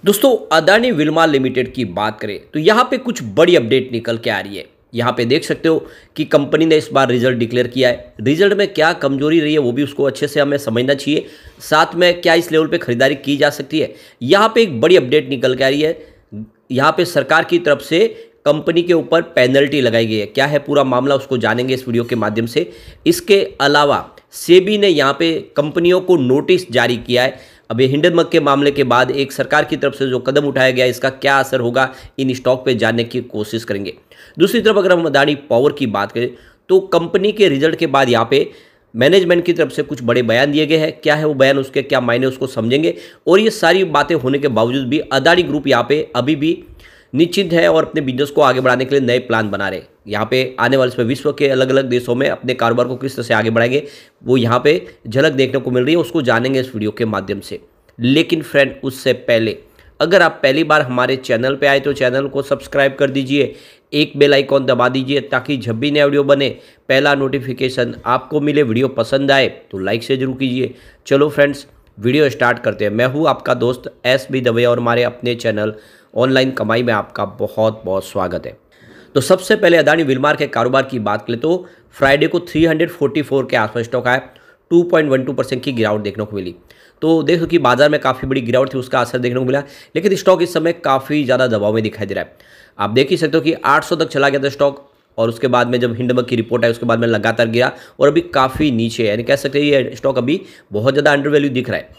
दोस्तों Adani Wilma limited की बात करें तो यहाँ पे कुछ बड़ी अपडेट निकल के आ रही है। यहाँ पे देख सकते हो कि कंपनी ने इस बार रिजल्ट डिक्लेयर किया है। रिजल्ट में क्या कमजोरी रही है वो भी उसको अच्छे से हमें समझना चाहिए। साथ में क्या इस लेवल पे खरीदारी की जा सकती है, यहाँ पे एक बड़ी अपडेट निकल के आ रही है। यहाँ पे सरकार की तरफ से कंपनी के ऊपर पेनल्टी लगाई गई है। क्या है पूरा मामला उसको जानेंगे इस वीडियो के माध्यम से। इसके अलावा सेबी ने यहाँ पे कंपनियों को नोटिस जारी किया है। अब ये हिंडनबर्ग के मामले के बाद एक सरकार की तरफ से जो कदम उठाया गया इसका क्या असर होगा इन स्टॉक पे जानने की कोशिश करेंगे। दूसरी तरफ अगर हम अदानी पावर की बात करें तो कंपनी के रिजल्ट के बाद यहाँ पे मैनेजमेंट की तरफ से कुछ बड़े बयान दिए गए हैं। क्या है वो बयान, उसके क्या मायने, उसको समझेंगे। और ये सारी बातें होने के बावजूद भी अदानी ग्रुप यहाँ पे अभी भी निश्चित है और अपने बिजनेस को आगे बढ़ाने के लिए नए प्लान बना रहे हैं। यहाँ पे आने वाले समय विश्व के अलग अलग देशों में अपने कारोबार को किस तरह से आगे बढ़ाएंगे वो यहाँ पे झलक देखने को मिल रही है, उसको जानेंगे इस वीडियो के माध्यम से। लेकिन फ्रेंड उससे पहले अगर आप पहली बार हमारे चैनल पे आए तो चैनल को सब्सक्राइब कर दीजिए, एक बेल आइकॉन दबा दीजिए ताकि जब भी नया वीडियो बने पहला नोटिफिकेशन आपको मिले। वीडियो पसंद आए तो लाइक से जरूर कीजिए। चलो फ्रेंड्स वीडियो स्टार्ट करते हैं। मैं हूँ आपका दोस्त SB दवे और हमारे अपने चैनल ऑनलाइन कमाई में आपका बहुत बहुत स्वागत है। तो सबसे पहले अदानी विल्मार के कारोबार की बात करें तो फ्राइडे को 344 के आसपास स्टॉक आया, 2.12% की गिरावट देखने को मिली। तो देखो कि बाजार में काफ़ी बड़ी गिरावट थी, उसका असर देखने को मिला। लेकिन स्टॉक इस समय काफ़ी ज़्यादा दबाव में दिखाई दे रहा है। आप देख ही सकते हो कि 800 तक चला गया था स्टॉक और उसके बाद में जब हिंडनबर्ग की रिपोर्ट आई उसके बाद में लगातार गिरा और अभी काफ़ी नीचे है। यानी कह सकते हैं ये स्टॉक अभी बहुत ज़्यादा अंडर वैल्यू दिख रहा है।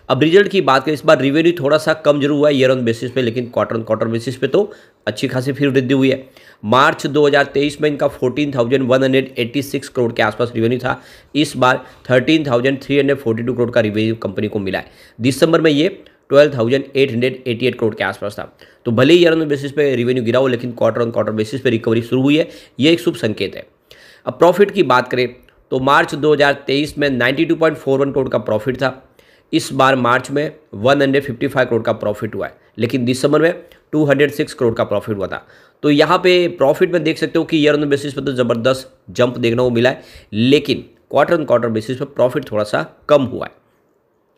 अब रिजल्ट की बात करें, इस बार रिवेन्यू थोड़ा सा कम जरूर हुआ है ईयर ऑन बेसिस पे, लेकिन क्वार्टर ऑन क्वार्टर बेसिस पे तो अच्छी खासी फिर वृद्धि हुई है। मार्च 2023 में इनका 14,186 करोड़ के आसपास रिवेन्यू था। इस बार 13,342 करोड़ का रिवेन्यू कंपनी को मिला है। दिसंबर में ये 12,888 करोड़ के आसपास था। तो भले ही ईयर ऑन बेसिस पे रिवेन्यू गिरा हो लेकिन क्वार्टर ऑन क्वार्टर बेसिस पे रिकवरी शुरू हुई है, ये एक शुभ संकेत है। अब प्रॉफिट की बात करें तो मार्च 2023 में 92.41 करोड़ का प्रॉफिट था। इस बार मार्च में 155 करोड़ का प्रॉफिट हुआ है, लेकिन दिसंबर में 206 करोड़ का प्रॉफिट हुआ था। तो यहाँ पे प्रॉफिट में देख सकते हो कि ईयर ऑन बेसिस पे तो ज़बरदस्त जंप देखने को मिला है, लेकिन क्वार्टर ऑन क्वार्टर बेसिस पे प्रॉफिट थोड़ा सा कम हुआ है।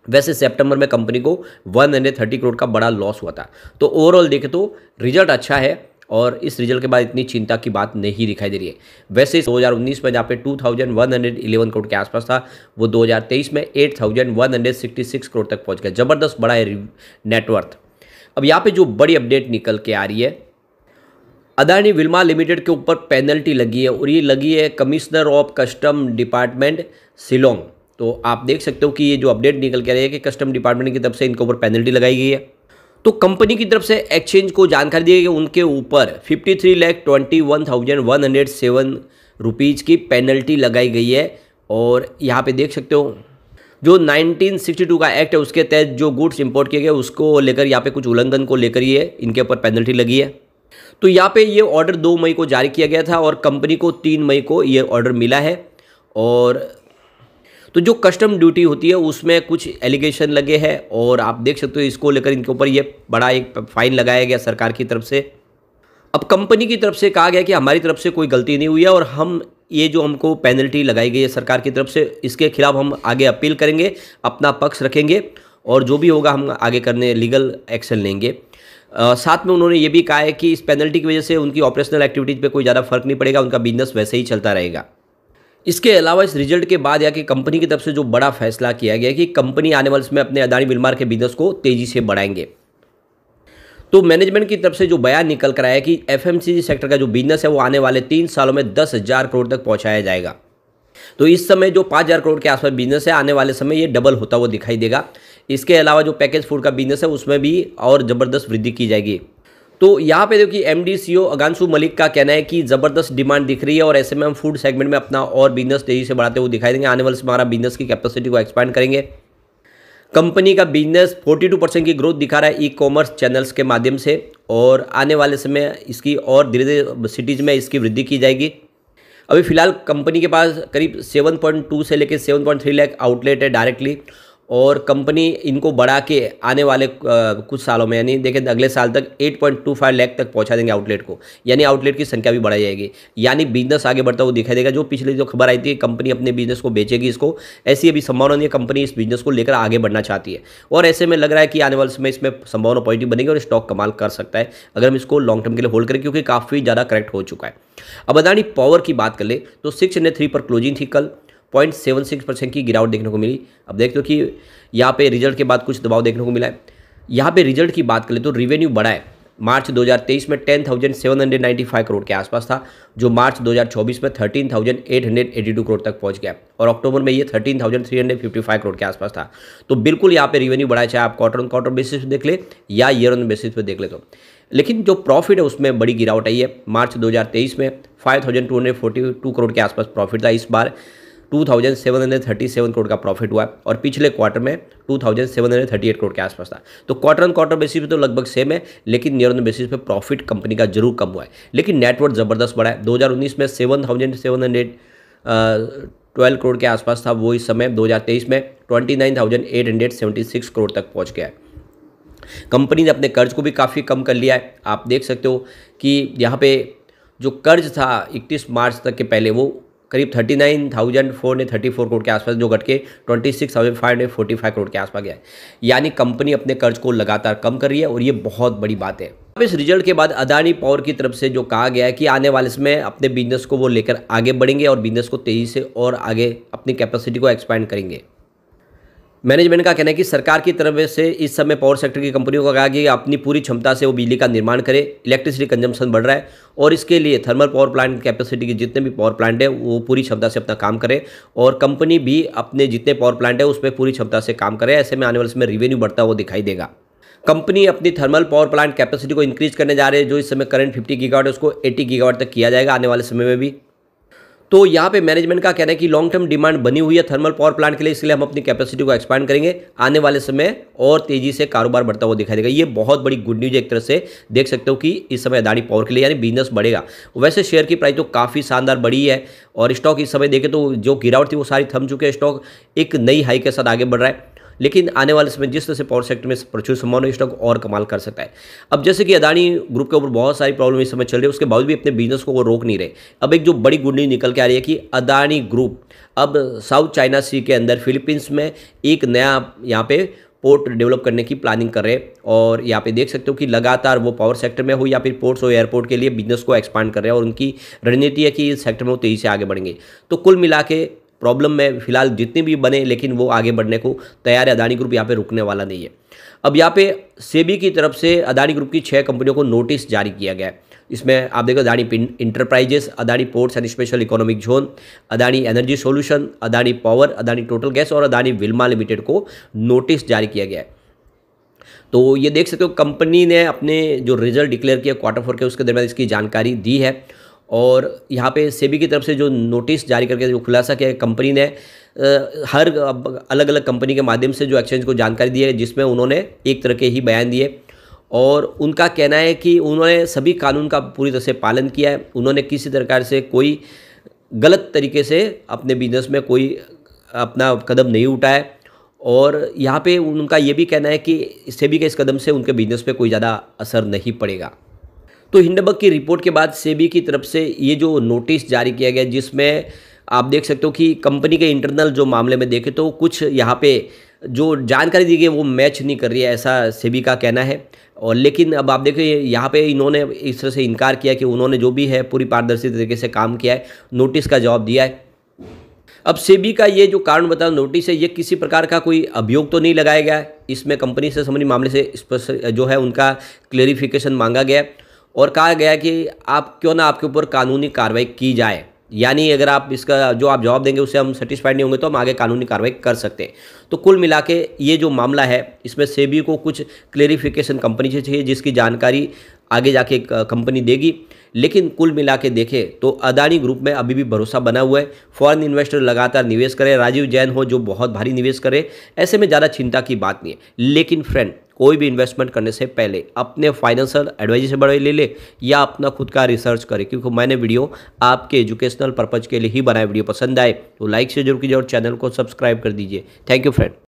वैसे सितंबर में कंपनी को 130 करोड़ का बड़ा लॉस हुआ था। तो ओवरऑल देखें तो रिजल्ट अच्छा है और इस रिजल्ट के बाद इतनी चिंता की बात नहीं दिखाई दे रही है। वैसे 2019 में जहाँ पे 2111 करोड़ के आसपास था वो 2023 में 8166 करोड़ तक पहुँच गया। ज़बरदस्त बड़ा है नेटवर्थ। अब यहाँ पे जो बड़ी अपडेट निकल के आ रही है, अदानी विल्मा लिमिटेड के ऊपर पेनल्टी लगी है और ये लगी है commissioner of custom department Shillong. तो आप देख सकते हो कि ये जो अपडेट निकल के आ रही है कि कस्टम डिपार्टमेंट की तरफ से इनके ऊपर पेनल्टी लगाई गई है। तो कंपनी की तरफ से एक्सचेंज को जानकारी दी गई कि उनके ऊपर 53,21,107 रुपीज़ की पेनल्टी लगाई गई है। और यहाँ पे देख सकते हो जो 1962 का एक्ट है उसके तहत जो गुड्स इंपोर्ट किए गए उसको लेकर यहाँ पे कुछ उल्लंघन को लेकर ये इनके ऊपर पेनल्टी लगी है। तो यहाँ पे ये ऑर्डर 2 मई को जारी किया गया था और कंपनी को 3 मई को ये ऑर्डर मिला है। और तो जो कस्टम ड्यूटी होती है उसमें कुछ एलिगेशन लगे हैं और आप देख सकते हो इसको लेकर इनके ऊपर ये बड़ा एक फाइन लगाया गया सरकार की तरफ से। अब कंपनी की तरफ से कहा गया कि हमारी तरफ से कोई गलती नहीं हुई है और हम ये जो हमको पेनल्टी लगाई गई है सरकार की तरफ से इसके खिलाफ हम आगे अपील करेंगे, अपना पक्ष रखेंगे और जो भी होगा हम आगे करने लीगल एक्शन लेंगे। साथ में उन्होंने ये भी कहा है कि इस पेनल्टी की वजह से उनकी ऑपरेशनल एक्टिविटीज़ पे कोई ज़्यादा फर्क नहीं पड़ेगा, उनका बिजनेस वैसे ही चलता रहेगा। इसके अलावा इस रिजल्ट के बाद या कि कंपनी की तरफ से जो बड़ा फैसला किया गया कि कंपनी आने वाले समय अपने अदानी विल्मार के बिजनेस को तेजी से बढ़ाएंगे। तो मैनेजमेंट की तरफ से जो बयान निकल कर आया है कि FMCG सेक्टर का जो बिजनेस है वो आने वाले 3 सालों में 10,000 करोड़ तक पहुंचाया जाएगा। तो इस समय जो 5,000 करोड़ के आसपास बिजनेस है आने वाले समय ये डबल होता हुआ दिखाई देगा। इसके अलावा जो पैकेज फूड का बिजनेस है उसमें भी और ज़बरदस्त वृद्धि की जाएगी। तो यहाँ पे देखिए MD CEO अगांशु मलिक का कहना है कि ज़बरदस्त डिमांड दिख रही है और ऐसे में हम फूड सेगमेंट में अपना और बिजनेस तेजी से बढ़ाते हुए दिखाई देंगे। आने वाले समय हमारा बिजनेस की कैपेसिटी को एक्सपांड करेंगे। कंपनी का बिजनेस 42% की ग्रोथ दिखा रहा है ई-कॉमर्स चैनल्स के माध्यम से और आने वाले समय इसकी और धीरे धीरे सिटीज़ में इसकी वृद्धि की जाएगी। अभी फिलहाल कंपनी के पास करीब 7.2 से लेकर 7.3 लाख आउटलेट है डायरेक्टली और कंपनी इनको बढ़ा के आने वाले कुछ सालों में, यानी देखें अगले साल तक 8.25 लाख तक पहुंचा देंगे आउटलेट को, यानी आउटलेट की संख्या भी बढ़ाई जाएगी, यानी बिजनेस आगे बढ़ता हुआ दिखाई देगा। जो पिछले जो खबर आई थी कंपनी अपने बिजनेस को बेचेगी, इसको ऐसी अभी संभावना नहीं है, कंपनी इस बिजनेस को लेकर आगे बढ़ना चाहती है और ऐसे में लग रहा है कि आने वाले समय इसमें संभावना पॉजिटिव बनेगी और स्टॉक कमाल कर सकता है अगर हम इसको लॉन्ग टर्म के लिए होल्ड करें, क्योंकि काफ़ी ज़्यादा करेक्ट हो चुका है। अब अदानी पावर की बात कर ले तो 603 पर क्लोजिंग थी कल, 0.76% की गिरावट देखने को मिली। अब देखते हो कि यहाँ पे रिजल्ट के बाद कुछ दबाव देखने को मिला है। यहाँ पे रिजल्ट की बात करें तो रिवेन्यू बढ़ा है, मार्च 2023 में 10,795 करोड़ के आसपास था, जो मार्च 2024 में 13,882 करोड़ तक पहुंच गया और अक्टूबर में ये 13,355 करोड़ के आसपास था। तो बिल्कुल यहाँ पे रिवेन्यू बढ़ा है, चाहे आप क्वार्टर ऑन क्वार्टर बेसिस पे देख ले या ईयर ऑन बेसिस पे देख ले। तो लेकिन जो प्रॉफिट है उसमें बड़ी गिरावट आई है। मार्च 2023 में 5,242 करोड़ के आसपास प्रॉफिट था, इस बार 2,737 करोड़ का प्रॉफिट हुआ और पिछले क्वार्टर में 2,738 करोड़ के आसपास था। तो क्वार्टर ऑन क्वार्टर बेसिस पे तो लगभग सेम है, लेकिन ईयर ऑन बेसिस पे प्रॉफिट कंपनी का जरूर कम हुआ है। लेकिन नेटवर्थ ज़बरदस्त बढ़ा है। 2019 में 7,712 करोड़ के आसपास था, वो इस समय 2023 में 29,876 करोड़ तक पहुँच गया है। कंपनी ने अपने कर्ज को भी काफ़ी कम कर लिया है। आप देख सकते हो कि यहाँ पे जो कर्ज था 31 मार्च तक के पहले वो करीब 39,434 करोड़ के आसपास, जो घट के 26,545 करोड़ के आसपास गया है। यानी कंपनी अपने कर्ज को लगातार कम कर रही है और ये बहुत बड़ी बात है। अब इस रिजल्ट के बाद अदानी पावर की तरफ से जो कहा गया है कि आने वाले समय अपने बिजनेस को वो लेकर आगे बढ़ेंगे और बिजनेस को तेज़ी से और आगे अपनी कैपेसिटी को एक्सपैंड करेंगे। मैनेजमेंट का कहना है कि सरकार की तरफ से इस समय पावर सेक्टर की कंपनियों को कहा कि अपनी पूरी क्षमता से वो बिजली का निर्माण करे। इलेक्ट्रिसिटी कंजम्पशन बढ़ रहा है और इसके लिए थर्मल पावर प्लांट कैपेसिटी के जितने भी पावर प्लांट है वो पूरी क्षमता से अपना काम करे और कंपनी भी अपने जितने पावर प्लांट है उस पर पूरी क्षमता से काम करे। ऐसे में आने वाले समय रिवेन्यू बढ़ता हुआ दिखाई देगा। कंपनी अपनी थर्मल पावर प्लांट कैपेसिटी को इंक्रीज करने जा रही है, जो इस समय करंट 50 गीगावाट है उसको 80 गीगावाट तक किया जाएगा आने वाले समय में भी। तो यहाँ पे मैनेजमेंट का कहना है कि लॉन्ग टर्म डिमांड बनी हुई है थर्मल पावर प्लांट के लिए, इसलिए हम अपनी कैपेसिटी को एक्सपांड करेंगे। आने वाले समय और तेजी से कारोबार बढ़ता हुआ दिखाई देगा। ये बहुत बड़ी गुड न्यूज एक तरह से देख सकते हो कि इस समय अदानी पावर के लिए यानी बिजनेस बढ़ेगा। वैसे शेयर की प्राइस तो काफ़ी शानदार बढ़ी है और स्टॉक इस समय देखें तो जो गिरावट थी वो सारी थम चुके हैं। स्टॉक एक नई हाई के साथ आगे बढ़ रहा है, लेकिन आने वाले समय जिस तरह से पावर सेक्टर में प्रचुर संभावना स्टॉक और कमाल कर सकता है। अब जैसे कि अदानी ग्रुप के ऊपर बहुत सारी प्रॉब्लम इस समय चल रही है, उसके बावजूद भी अपने बिजनेस को वो रोक नहीं रहे। अब एक जो बड़ी गुड न्यूज निकल के आ रही है कि अदानी ग्रुप अब साउथ चाइना सी के अंदर फिलीपींस में एक नया यहाँ पे पोर्ट डेवलप करने की प्लानिंग कर रहे हैं और यहाँ पे देख सकते हो कि लगातार वो पावर सेक्टर में हो या फिर पोर्ट्स हो एयरपोर्ट के लिए बिजनेस को एक्सपांड कर रहे हैं और उनकी रणनीति है कि इस सेक्टर में वो तेज़ी से आगे बढ़ेंगे। तो कुल मिला के प्रॉब्लम में फिलहाल जितने भी बने लेकिन वो आगे बढ़ने को तैयार है। अदानी ग्रुप यहाँ पे रुकने वाला नहीं है। अब यहाँ पे सेबी की तरफ से अदानी ग्रुप की 6 कंपनियों को नोटिस जारी किया गया है। इसमें आप देखो Adani enterprises, Adani ports and special economic zone, Adani energy solution, Adani power, Adani total gas और अदानी विल्मा लिमिटेड को नोटिस जारी किया गया है। तो ये देख सकते हो कंपनी ने अपने जो रिजल्ट डिक्लेयर किया Q4 के उसके दरमियान इसकी जानकारी दी है और यहाँ पे सेबी की तरफ से जो नोटिस जारी करके जो खुलासा किया कंपनी ने हर अलग अलग कंपनी के माध्यम से जो एक्सचेंज को जानकारी दी है, जिसमें उन्होंने एक तरह के ही बयान दिए और उनका कहना है कि उन्होंने सभी कानून का पूरी तरह से पालन किया है। उन्होंने किसी प्रकार से कोई गलत तरीके से अपने बिजनेस में कोई अपना कदम नहीं उठाया और यहाँ पे उनका ये भी कहना है कि सेबी के इस कदम से उनके बिजनेस पे कोई ज़्यादा असर नहीं पड़ेगा। तो हिंडनबर्ग की रिपोर्ट के बाद सेबी की तरफ से ये जो नोटिस जारी किया गया, जिसमें आप देख सकते हो कि कंपनी के इंटरनल जो मामले में देखें तो कुछ यहाँ पे जो जानकारी दी गई वो मैच नहीं कर रही है, ऐसा सेबी का कहना है। और लेकिन अब आप देखिए यहाँ पे इन्होंने इस तरह से इनकार किया कि उन्होंने जो भी है पूरी पारदर्शी तरीके से काम किया है, नोटिस का जवाब दिया है। अब सेबी का ये जो कारण बताओ नोटिस है, ये किसी प्रकार का कोई अभियोग तो नहीं लगाया गया है। इसमें कंपनी से संबंधित मामले से स्पष्ट जो है उनका क्लेरिफिकेशन मांगा गया और कहा गया कि आप क्यों ना आपके ऊपर कानूनी कार्रवाई की जाए, यानी अगर आप इसका जो आप जवाब देंगे उससे हम सेटिस्फाइड नहीं होंगे तो हम आगे कानूनी कार्रवाई कर सकते हैं। तो कुल मिला के ये जो मामला है इसमें सेबी को कुछ क्लेरिफिकेशन कंपनी से चाहिए जिसकी जानकारी आगे जाके कंपनी देगी। लेकिन कुल मिला के देखें तो अदानी ग्रुप में अभी भी भरोसा बना हुआ है। फॉरेन इन्वेस्टर लगातार निवेश करे, राजीव जैन हो जो बहुत भारी निवेश करे, ऐसे में ज़्यादा चिंता की बात नहीं है। लेकिन फ्रेंड कोई भी इन्वेस्टमेंट करने से पहले अपने फाइनेंशियल एडवाइजर से बड़े ले ले या अपना खुद का रिसर्च करें, क्योंकि मैंने वीडियो आपके एजुकेशनल पर्पज़ के लिए ही बनाया। वीडियो पसंद आए तो लाइक से जरूर कीजिए और चैनल को सब्सक्राइब कर दीजिए। Thank you friend.